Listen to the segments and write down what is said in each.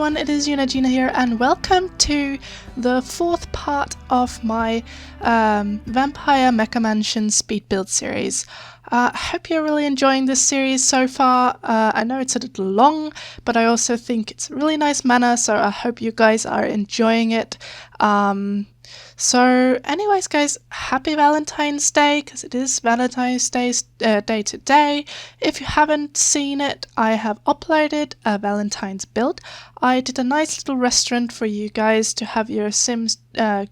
everyone, it is Eunagina here, and welcome to the fourth part of my Vampire Mecha Mansion speed build series. I hope you're really enjoying this series so far. I know it's a little long, but I also think it's a really nice manner, so I hope you guys are enjoying it. So anyways guys, happy Valentine's Day, because it is Valentine's Day today. If you haven't seen it, I have uploaded a Valentine's build. I did a nice little restaurant for you guys to have your Sims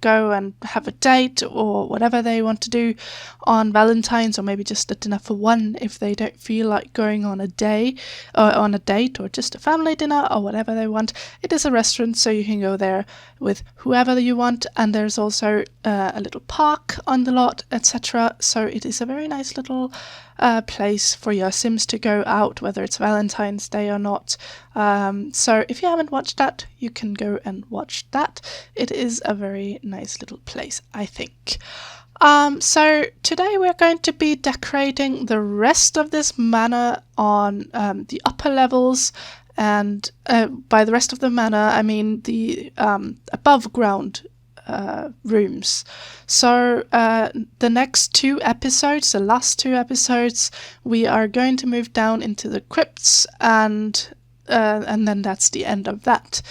go and have a date or whatever they want to do on Valentine's, or maybe just a dinner for one if they don't feel like going on a date or just a family dinner or whatever they want. It is a restaurant, so you can go there with whoever you want, and there's also a little park on the lot, etc. So it is a very nice little place for your Sims to go out, whether it's Valentine's Day or not. So if you haven't watched that, you can go and watch that. It is a very nice little place, I think. So today we're going to be decorating the rest of this manor on the upper levels, and by the rest of the manor I mean the above ground rooms. So the next two episodes, the last two episodes, we are going to move down into the crypts, and then that's the end of that.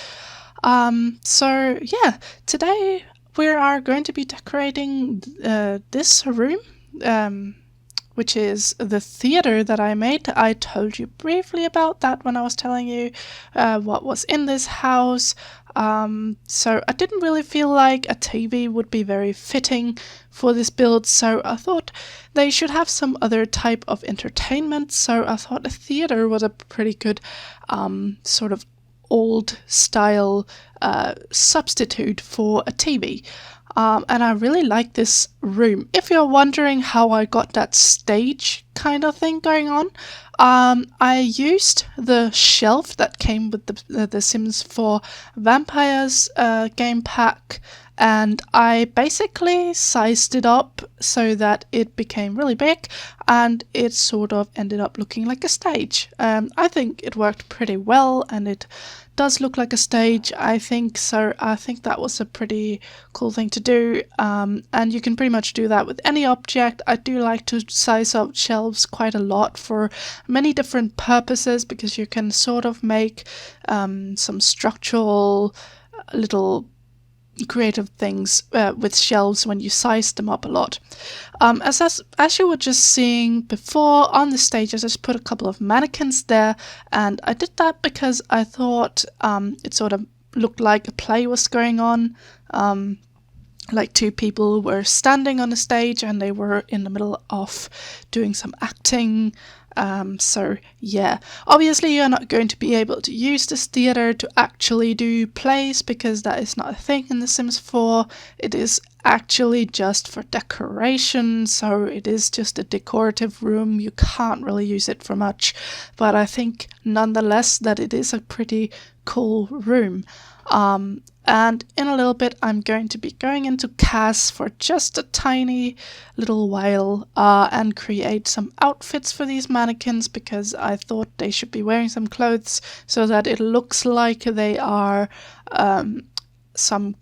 So yeah, today we are going to be decorating this room, which is the theater that I made. I told you briefly about that when I was telling you what was in this house. So I didn't really feel like a TV would be very fitting for this build, so I thought they should have some other type of entertainment. So I thought a theater was a pretty good sort of old style substitute for a TV. And I really like this room. If you're wondering how I got that stage kind of thing going on, I used the shelf that came with the Sims 4 Vampires game pack, and I basically sized it up so that it became really big, and it sort of ended up looking like a stage. I think it worked pretty well, and it does look like a stage, I think. So I think that was a pretty cool thing to do, and you can pretty much do that with any object. I do like to size up shelves quite a lot for many different purposes, because you can sort of make some structural little creative things with shelves when you size them up a lot. As you were just seeing before on the stage, I just put a couple of mannequins there, and I did that because I thought it sort of looked like a play was going on. Like two people were standing on the stage and they were in the middle of doing some acting. So yeah, obviously you're not going to be able to use this theater to actually do plays, because that is not a thing in The Sims 4. It is actually just for decoration, so it is just a decorative room. You can't really use it for much, but I think nonetheless that it is a pretty cool room. And in a little bit I'm going to be going into CAS for just a tiny little while and create some outfits for these mannequins, because I thought they should be wearing some clothes so that it looks like they are some,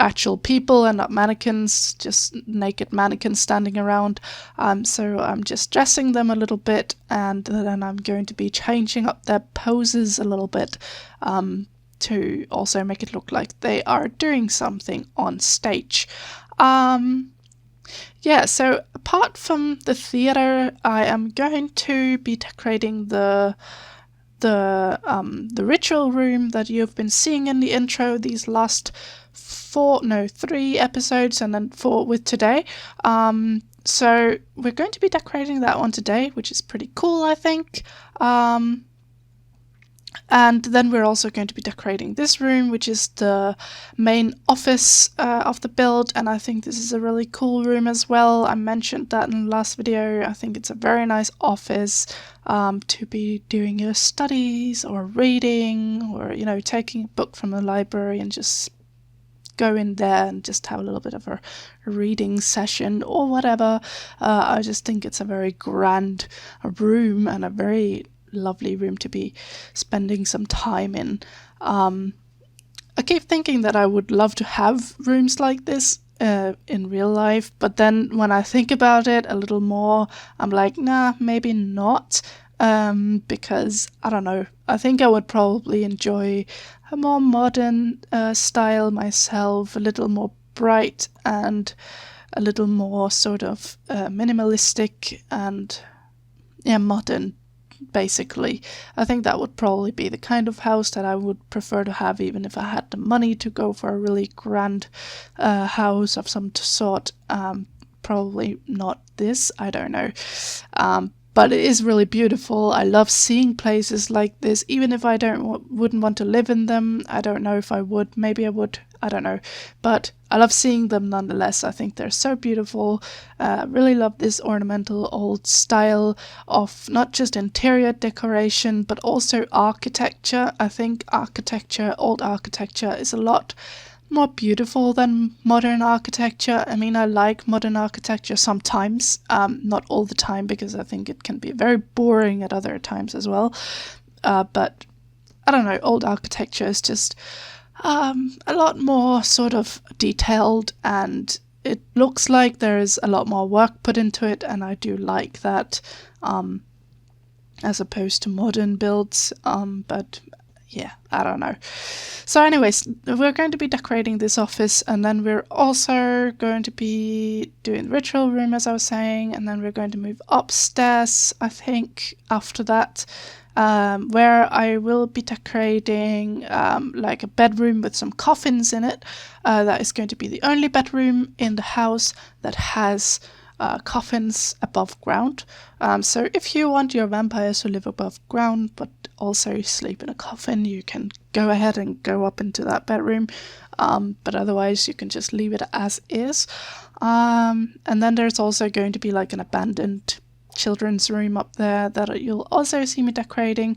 actual people and not mannequins, just naked mannequins standing around. So I'm just dressing them a little bit, and then I'm going to be changing up their poses a little bit to also make it look like they are doing something on stage. Yeah, so apart from the theater, I am going to be decorating the ritual room that you've been seeing in the intro these last 3 episodes, and then 4 with today. So we're going to be decorating that one today, which is pretty cool, I think. And then we're also going to be decorating this room, which is the main office of the build, and I think this is a really cool room as well. I mentioned that in the last video. I think it's a very nice office to be doing your studies or reading, or taking a book from the library and just go in there and just have a little bit of a reading session or whatever. I just think it's a very grand room and a very lovely room to be spending some time in. I keep thinking that I would love to have rooms like this in real life, but then when I think about it a little more, I'm like, nah, maybe not. Because I don't know, I think I would probably enjoy a more modern style myself, a little more bright and a little more sort of minimalistic and modern, basically. I think that would probably be the kind of house that I would prefer to have, even if I had the money to go for a really grand house of some sort. Probably not this, I don't know. But it is really beautiful. I love seeing places like this, even if I wouldn't want to live in them. I don't know if I would. Maybe I would. I don't know. But I love seeing them nonetheless. I think they're so beautiful. Really love this ornamental old style of not just interior decoration, but also architecture. I think old architecture, is a lot more beautiful than modern architecture. I mean, I like modern architecture sometimes, not all the time, because I think it can be very boring at other times as well. But I don't know, old architecture is just a lot more sort of detailed, and it looks like there's a lot more work put into it, and I do like that, as opposed to modern builds. But yeah, I don't know. So anyways, we're going to be decorating this office, and then we're also going to be doing the ritual room, as I was saying, and then we're going to move upstairs, I think, after that, where I will be decorating like a bedroom with some coffins in it. That is going to be the only bedroom in the house that has coffins above ground. So if you want your vampires to live above ground but also sleep in a coffin, you can go ahead and go up into that bedroom. But otherwise you can just leave it as is. And then there's also going to be like an abandoned children's room up there that you'll also see me decorating.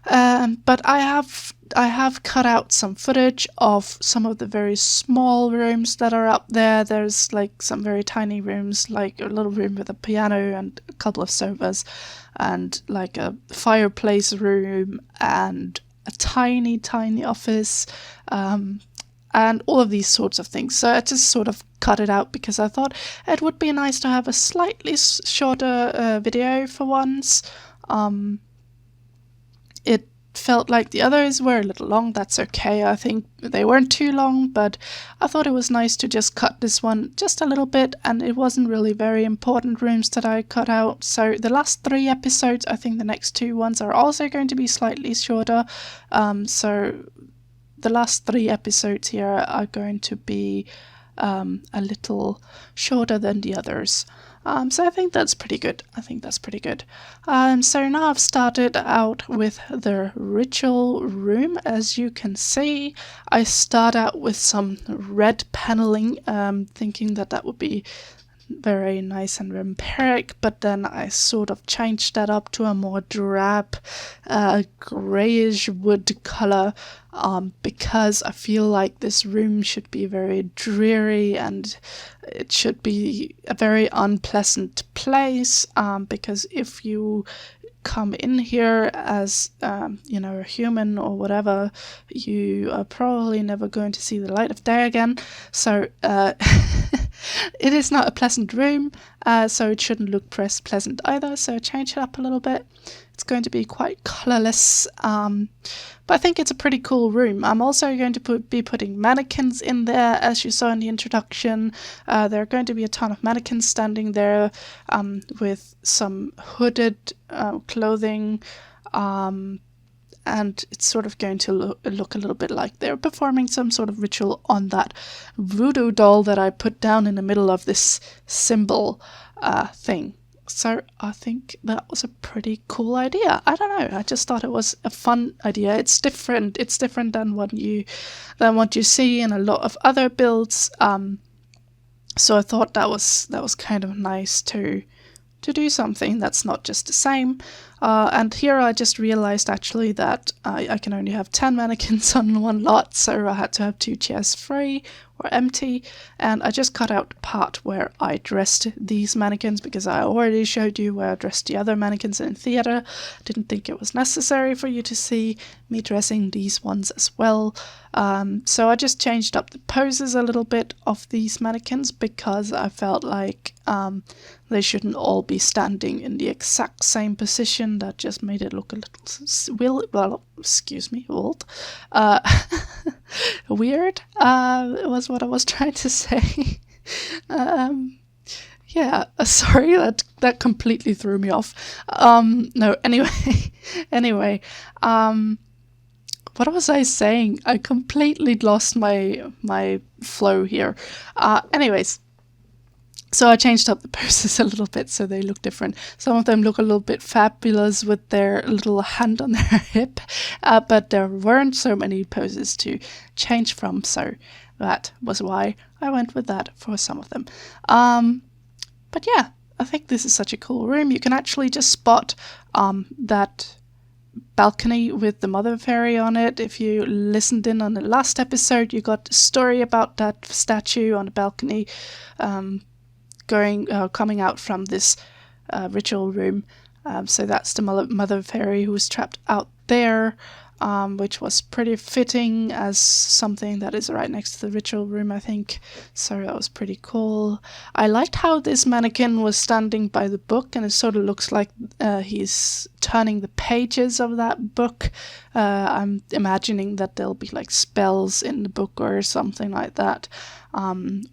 But I have cut out some footage of some of the very small rooms that are up there. There's like some very tiny rooms, like a little room with a piano and a couple of sofas, and like a fireplace room and a tiny office, and all of these sorts of things. So I just sort of cut it out because I thought it would be nice to have a slightly shorter video for once. It felt like the others were a little long. That's okay. I think they weren't too long, but I thought it was nice to just cut this one just a little bit, and it wasn't really very important rooms that I cut out. So the last 3 episodes, I think the next 2 ones are also going to be slightly shorter. So the last 3 episodes here are going to be a little shorter than the others. So I think that's pretty good. So now I've started out with the ritual room. As you can see, I start out with some red paneling, thinking that would be very nice and vampiric, but then I sort of changed that up to a more drab, greyish wood colour, because I feel like this room should be very dreary and it should be a very unpleasant place, because if you come in here as a human or whatever, you are probably never going to see the light of day again. So it is not a pleasant room, so it shouldn't look pleasant either, so change it up a little bit. It's going to be quite colourless, but I think it's a pretty cool room. I'm also going to be putting mannequins in there, as you saw in the introduction. There are going to be a ton of mannequins standing there, with some hooded clothing, and it's sort of going to look a little bit like they're performing some sort of ritual on that voodoo doll that I put down in the middle of this symbol thing. So I think that was a pretty cool idea. I don't know, I just thought it was a fun idea. It's different than what you see in a lot of other builds. So I thought that was kind of nice to do something that's not just the same. And here I just realized actually that I can only have 10 mannequins on one lot, so I had to have 2 chairs free, or empty, and I just cut out the part where I dressed these mannequins because I already showed you where I dressed the other mannequins in theatre. Didn't think it was necessary for you to see me dressing these ones as well. So I just changed up the poses a little bit of these mannequins because I felt like they shouldn't all be standing in the exact same position. That just made it look a little old. Weird was what I was trying to say. Yeah, sorry, that completely threw me off. No, anyway, what was I saying? I completely lost my flow here. Anyways, so I changed up the poses a little bit so they look different. Some of them look a little bit fabulous with their little hand on their hip, but there weren't so many poses to change from, so that was why I went with that for some of them. But yeah, I think this is such a cool room. You can actually just spot that balcony with the mother fairy on it. If you listened in on the last episode, you got a story about that statue on the balcony coming out from this ritual room. So that's the mother fairy who was trapped out there, which was pretty fitting as something that is right next to the ritual room, I think. So that was pretty cool. I liked how this mannequin was standing by the book, and it sort of looks like he's turning the pages of that book. I'm imagining that there'll be like spells in the book or something like that,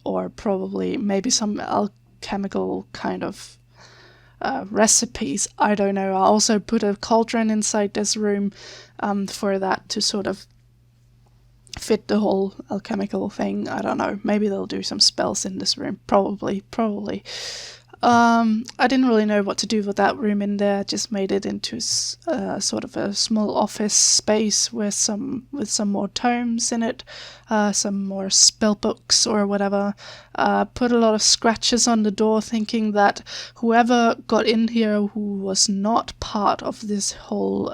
or probably maybe some alchemical kind of recipes. I don't know. I also put a cauldron inside this room for that to sort of fit the whole alchemical thing. I don't know. Maybe they'll do some spells in this room. Probably. I didn't really know what to do with that room in there. Just made it into sort of a small office space with some more tomes in it, some more spell books or whatever. Put a lot of scratches on the door, thinking that whoever got in here who was not part of this whole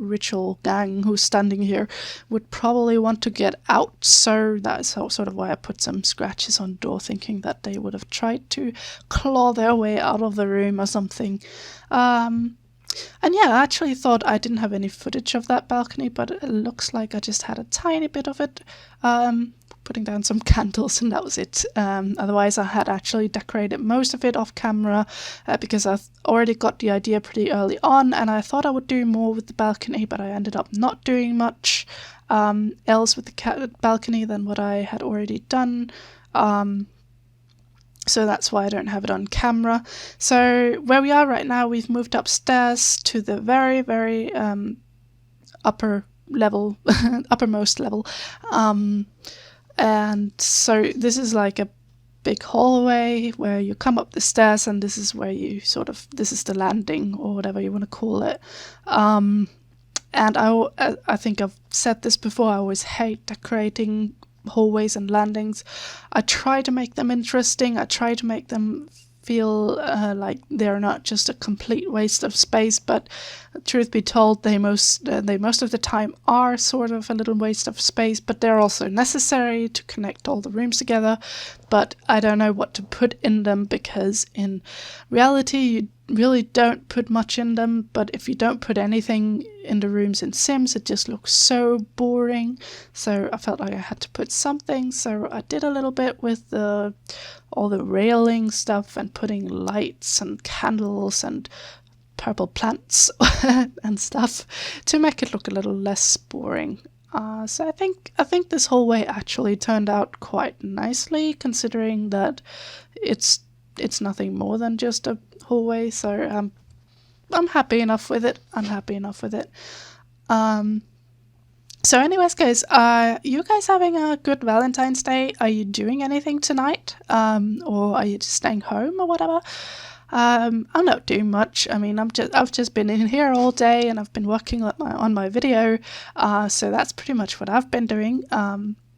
ritual gang who's standing here would probably want to get out, so that's sort of why I put some scratches on the door, thinking that they would have tried to claw their way out of the room or something. And yeah, I actually thought I didn't have any footage of that balcony, but it looks like I just had a tiny bit of it, putting down some candles, and that was it. Otherwise, I had actually decorated most of it off camera because I already got the idea pretty early on, and I thought I would do more with the balcony, but I ended up not doing much else with the balcony than what I had already done. So that's why I don't have it on camera. So where we are right now, we've moved upstairs to the very, very uppermost level. And so this is like a big hallway where you come up the stairs, and this is where you this is the landing or whatever you want to call it. And I think I've said this before, I always hate decorating hallways and landings. I try to make them interesting. I try to make them feel like they're not just a complete waste of space, but truth be told, they most of the time are sort of a little waste of space, but they're also necessary to connect all the rooms together. But I don't know what to put in them, because in reality you really don't put much in them, but if you don't put anything in the rooms in Sims, it just looks so boring. So I felt like I had to put something, so I did a little bit with all the railing stuff and putting lights and candles and purple plants and stuff to make it look a little less boring. So I think this hallway actually turned out quite nicely, considering that it's nothing more than just a hallway. So I'm happy enough with it. So anyways, guys, you guys having a good Valentine's Day? Are you doing anything tonight? Or are you just staying home or whatever? I'm not doing much. I mean, I've just been in here all day, and I've been working on my video. So that's pretty much what I've been doing.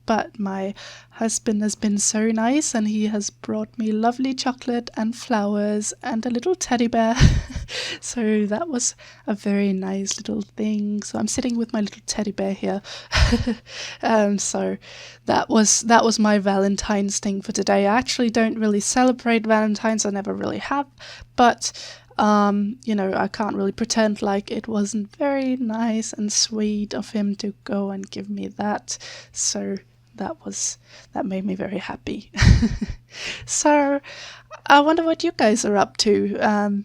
but my husband has been so nice and he has brought me lovely chocolate and flowers and a little teddy bear. So that was a very nice little thing. So I'm sitting with my little teddy bear here. So that was my Valentine's thing for today. I actually don't really celebrate Valentine's. I never really have, but I can't really pretend like it wasn't very nice and sweet of him to go and give me that. So that made me very happy. So I wonder what you guys are up to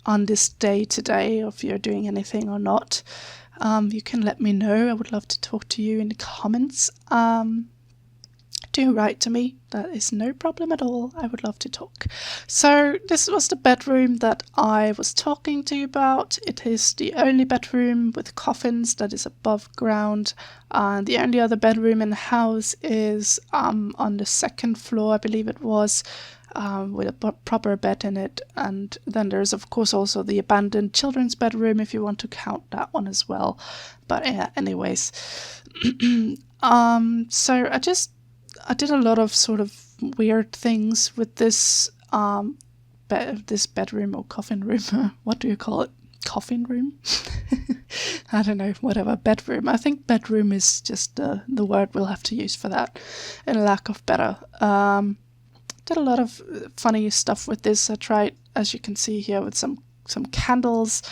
on this day today, if you're doing anything or not. You can let me know. I would love to talk to you in the comments. Do write to me. That is no problem at all. I would love to talk. So this was the bedroom that I was talking to you about. It is the only bedroom with coffins that is above ground. The only other bedroom in the house is on the second floor, I believe it was, with a proper bed in it. And then there's of course also the abandoned children's bedroom, if you want to count that one as well. But anyways, so I did a lot of sort of weird things with this this bedroom or coffin room. What do you call it? Coffin room? I don't know, whatever, bedroom. I think bedroom is just the word we'll have to use for that, in lack of better. Did a lot of funny stuff with this. I tried, as you can see here, with some candles,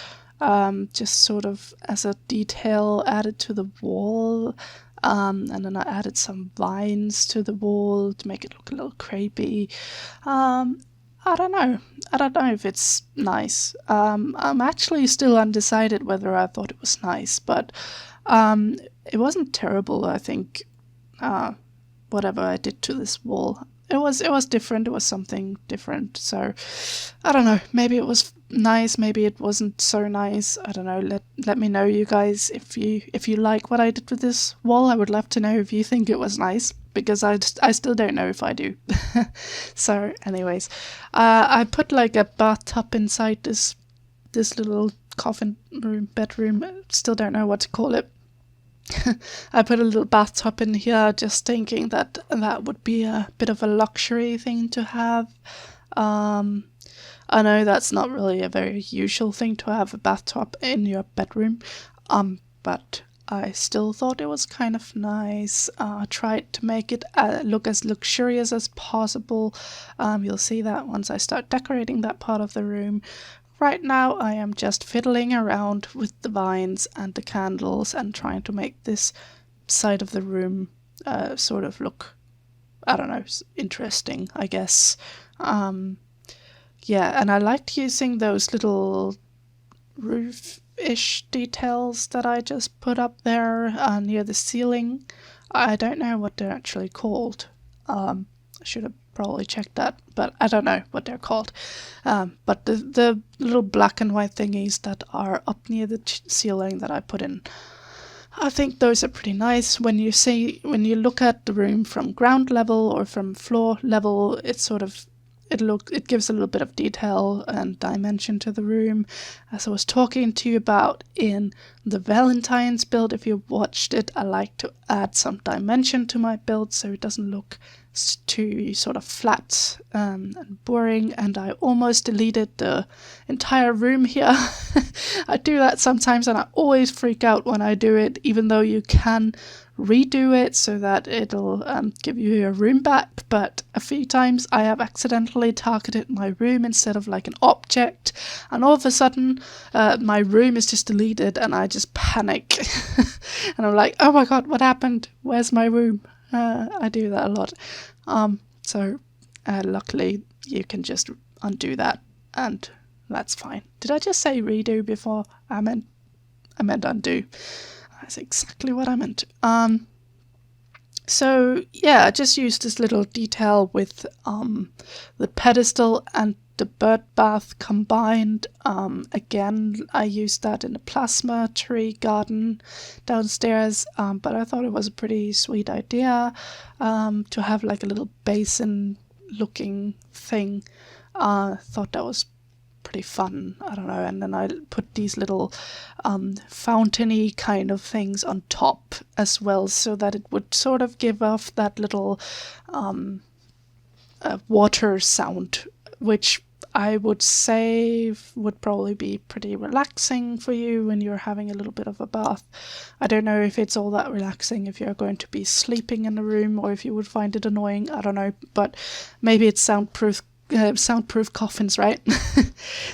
just sort of as a detail added to the wall. And then I added some vines to the wall to make it look a little crepey. I don't know if it's nice. I'm actually still undecided whether I thought it was nice, but it wasn't terrible, I think. Whatever I did to this wall, it was different. It was something different. So I don't know. Maybe it was nice. Maybe it wasn't so nice. I don't know. Let me know, you guys, if you like what I did with this wall. I would love to know if you think it was nice, because I still don't know if I do. So anyways, I put like a bathtub inside this little coffin room, bedroom. Still don't know what to call it. I put a little bathtub in here, just thinking that would be a bit of a luxury thing to have. I know that's not really a very usual thing to have, a bathtub in your bedroom, but I still thought it was kind of nice. I tried to make it look as luxurious as possible. You'll see that once I start decorating that part of the room. Right now I am just fiddling around with the vines and the candles and trying to make this side of the room sort of look, I don't know, interesting, I guess. Yeah, and I liked using those little roof-ish details that I just put up there near the ceiling. I don't know what they're actually called. I should have probably checked that, but I don't know what they're called. But the little black and white thingies that are up near the ceiling that I put in, I think those are pretty nice. When you look at the room from ground level or from floor level, it's sort of it gives a little bit of detail and dimension to the room. As I was talking to you about in the Valentine's build, if you watched it, I like to add some dimension to my build so it doesn't look too sort of flat and boring. And I almost deleted the entire room here. I do that sometimes and I always freak out when I do it, even though you can redo it so that it'll give you your room back. But a few times I have accidentally targeted my room instead of like an object, and all of a sudden my room is just deleted and I just panic. And I'm like, oh my god, what happened? Where's my room? I do that a lot. So luckily you can just undo that and that's fine. Did I just say redo before? I meant undo. That's exactly what I meant. So yeah, I just used this little detail with the pedestal and the bird bath combined. Again, I used that in a plasma tree garden downstairs, but I thought it was a pretty sweet idea to have like a little basin looking thing. Thought that was pretty fun. I don't know. And then I put these little fountainy kind of things on top as well, so that it would sort of give off that little water sound, which I would say would probably be pretty relaxing for you when you're having a little bit of a bath. I don't know if it's all that relaxing if you're going to be sleeping in the room, or if you would find it annoying. I don't know, but maybe it's soundproof coffins, right?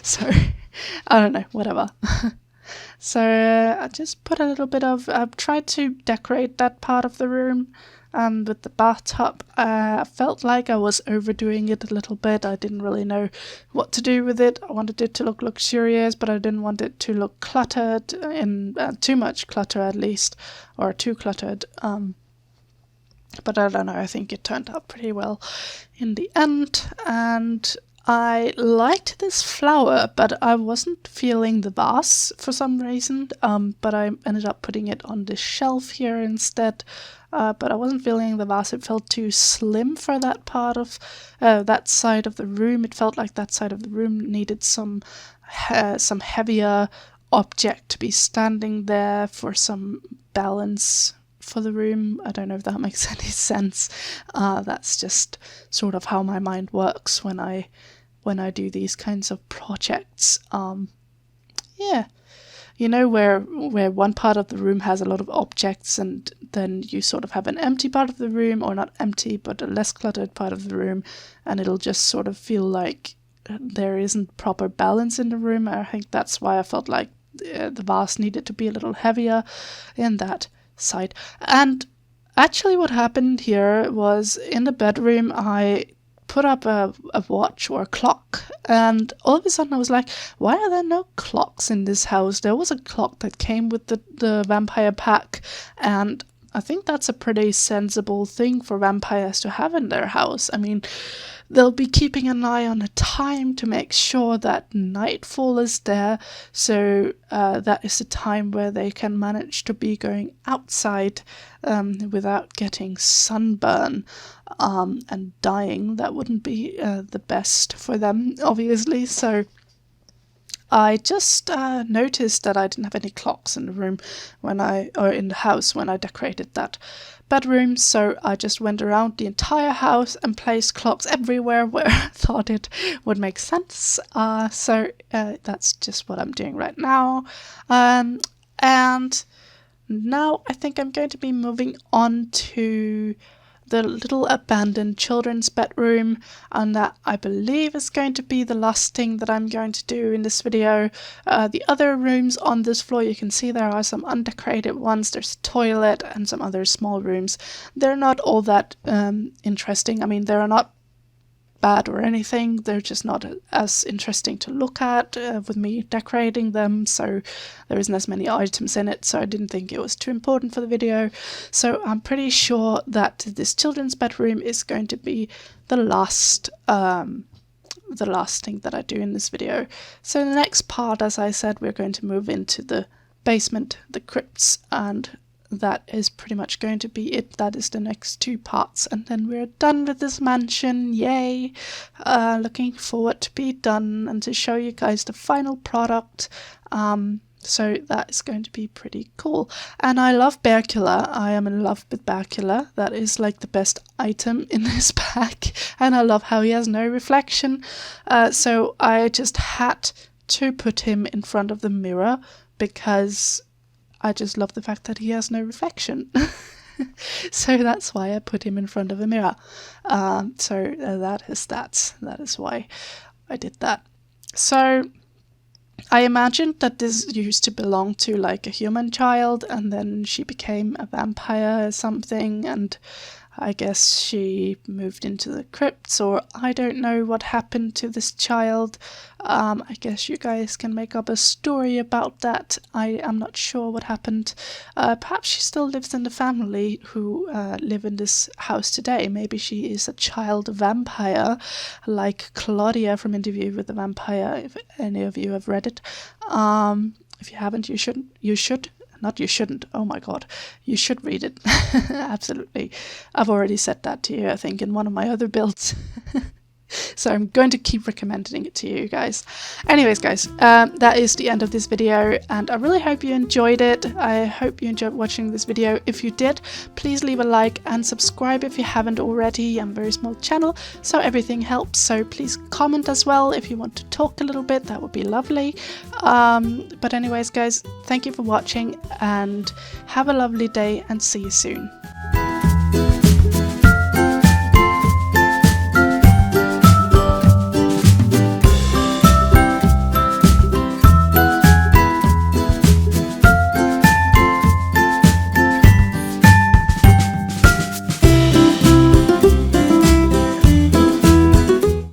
So I don't know, whatever. So I just put a little bit of, I've tried to decorate that part of the room with the bathtub. I felt like I was overdoing it a little bit. I didn't really know what to do with it. I wanted it to look luxurious, but I didn't want it to look cluttered, too much clutter at least, or too cluttered. But I don't know, I think it turned out pretty well in the end. And I liked this flower, but I wasn't feeling the vase for some reason. But I ended up putting it on this shelf here instead. But I wasn't feeling the vase. It felt too slim for that part of that side of the room. It felt like that side of the room needed some heavier object to be standing there for some balance for the room. I don't know if that makes any sense. That's just sort of how my mind works when I do these kinds of projects. Yeah. You know, where one part of the room has a lot of objects, and then you sort of have an empty part of the room, or not empty, but a less cluttered part of the room, and it'll just sort of feel like there isn't proper balance in the room. I think that's why I felt like the vase needed to be a little heavier in that side. And actually what happened here was, in the bedroom I put up a watch or a clock, and all of a sudden I was like, why are there no clocks in this house? There was a clock that came with the vampire pack, and I think that's a pretty sensible thing for vampires to have in their house. I mean, they'll be keeping an eye on the time to make sure that nightfall is there, so that is the time where they can manage to be going outside without getting sunburn and dying. That wouldn't be the best for them, obviously. So I just noticed that I didn't have any clocks in the room or in the house when I decorated that bedroom, so I just went around the entire house and placed clocks everywhere where I thought it would make sense. So that's just what I'm doing right now. And now I think I'm going to be moving on to the little abandoned children's bedroom, and that I believe is going to be the last thing that I'm going to do in this video. The other rooms on this floor, you can see there are some undecorated ones. There's a toilet and some other small rooms. They're not all that interesting. I mean, they're not bad or anything, they're just not as interesting to look at with me decorating them, so there isn't as many items in it, so I didn't think it was too important for the video. So I'm pretty sure that this children's bedroom is going to be the last thing that I do in this video. So the next part, as I said, we're going to move into the basement, the crypts, and that is pretty much going to be it. That is the next two parts, and then we're done with this mansion. Yay! Looking forward to be done and to show you guys the final product. So that is going to be pretty cool. And I love bear killer. I am in love with bear killer. That is like the best item in this pack, and I love how he has no reflection. So I just had to put him in front of the mirror because I just love the fact that he has no reflection. So that's why I put him in front of a mirror. So that is why I did that. So I imagined that this used to belong to like a human child, and then she became a vampire or something, and I guess she moved into the crypts, or I don't know what happened to this child. I guess you guys can make up a story about that. I am not sure what happened. Perhaps she still lives in the family who live in this house today. Maybe she is a child vampire, like Claudia from Interview with the Vampire, if any of you have read it. If you haven't, you should. Not you shouldn't, oh my god, you should read it. Absolutely. I've already said that to you, I think, in one of my other builds. So I'm going to keep recommending it to you guys. Anyways, guys, that is the end of this video, and I really hope you enjoyed it. I hope you enjoyed watching this video. If you did, please leave a like and subscribe if you haven't already. I'm a very small channel, so everything helps. So please comment as well if you want to talk a little bit. That would be lovely. But anyways, guys, thank you for watching, and have a lovely day, and see you soon.